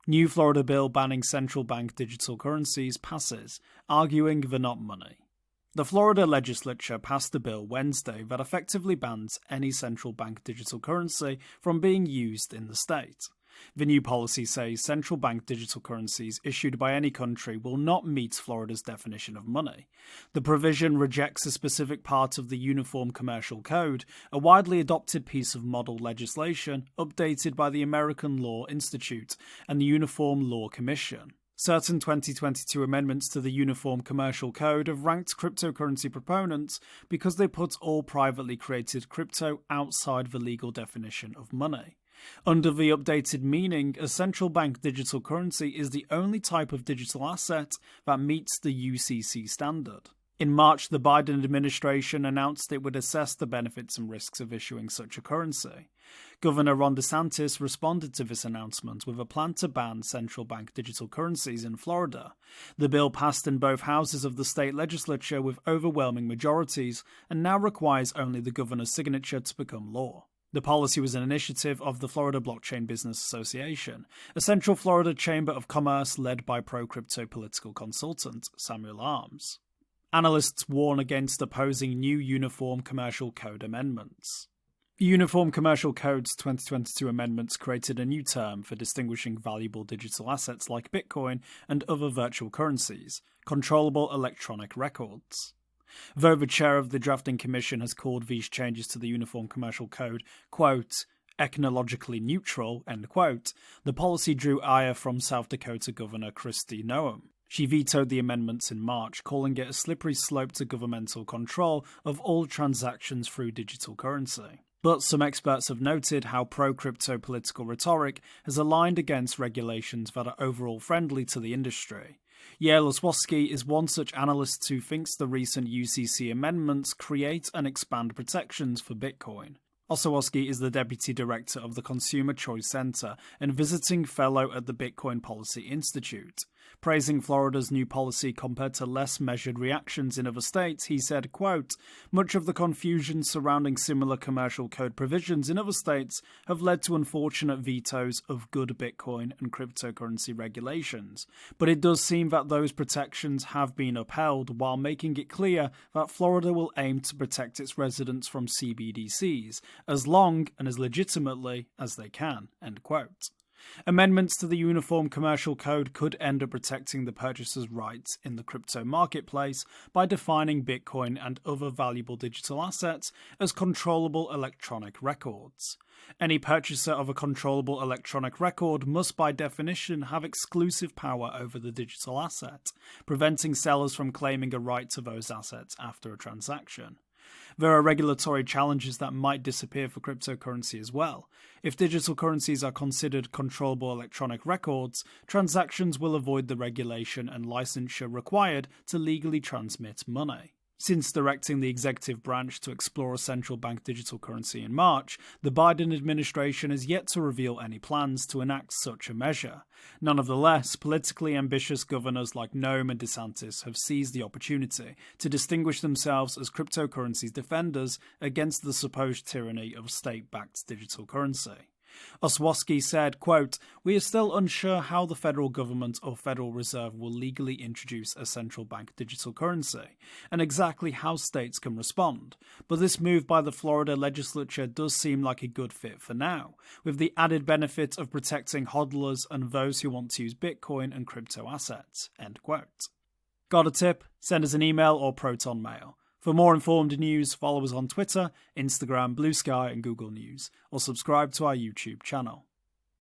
New Florida bill banning central bank digital currencies passes, arguing they're not money. The Florida legislature passed a bill Wednesday that effectively bans any central bank digital currency from being used in the state. The new policy says central bank digital currencies issued by any country will not meet Florida's definition of money. The provision rejects a specific part of the Uniform Commercial Code, a widely adopted piece of model legislation updated by the American Law Institute and the Uniform Law Commission. Certain 2022 amendments to the Uniform Commercial Code have ranked cryptocurrency proponents because they put all privately created crypto outside the legal definition of money. Under the updated meaning, a central bank digital currency is the only type of digital asset that meets the UCC standard. In March, the Biden administration announced it would assess the benefits and risks of issuing such a currency. Governor Ron DeSantis responded to this announcement with a plan to ban central bank digital currencies in Florida. The bill passed in both houses of the state legislature with overwhelming majorities and now requires only the governor's signature to become law. The policy was an initiative of the Florida Blockchain Business Association, a Central Florida Chamber of Commerce led by pro-crypto political consultant Samuel Arms. Analysts warn against opposing new Uniform Commercial Code amendments. The Uniform Commercial Code's 2022 amendments created a new term for distinguishing valuable digital assets like Bitcoin and other virtual currencies, controllable electronic records. Though the chair of the drafting commission has called these changes to the Uniform Commercial Code, quote, ethnologically neutral, end quote, the policy drew ire from South Dakota Governor Kristi Noem. She vetoed the amendments in March, calling it a slippery slope to governmental control of all transactions through digital currency. But some experts have noted how pro-crypto political rhetoric has aligned against regulations that are overall friendly to the industry. Yael Oswowski is one such analyst who thinks the recent UCC amendments create and expand protections for Bitcoin. Oswowski is the deputy director of the Consumer Choice Center and visiting fellow at the Bitcoin Policy Institute. Praising Florida's new policy compared to less measured reactions in other states, he said, quote, much of the confusion surrounding similar commercial code provisions in other states have led to unfortunate vetoes of good Bitcoin and cryptocurrency regulations, but it does seem that those protections have been upheld while making it clear that Florida will aim to protect its residents from CBDCs as long and as legitimately as they can, end quote. Amendments to the Uniform Commercial Code could end up protecting the purchaser's rights in the crypto marketplace by defining Bitcoin and other valuable digital assets as controllable electronic records. Any purchaser of a controllable electronic record must by definition have exclusive power over the digital asset, preventing sellers from claiming a right to those assets after a transaction. There are regulatory challenges that might disappear for cryptocurrency as well. If digital currencies are considered controllable electronic records, transactions will avoid the regulation and licensure required to legally transmit money. Since directing the executive branch to explore a central bank digital currency in March, the Biden administration has yet to reveal any plans to enact such a measure. Nonetheless, politically ambitious governors like Noem and DeSantis have seized the opportunity to distinguish themselves as cryptocurrency's defenders against the supposed tyranny of state-backed digital currency. Oswowski said, quote, we are still unsure how the federal government or Federal Reserve will legally introduce a central bank digital currency, and exactly how states can respond, but this move by the Florida legislature does seem like a good fit for now, with the added benefit of protecting hodlers and those who want to use Bitcoin and crypto assets, end quote. Got a tip? Send us an email or Proton Mail. For more informed news, follow us on Twitter, Instagram, Blue Sky and Google News, or subscribe to our YouTube channel.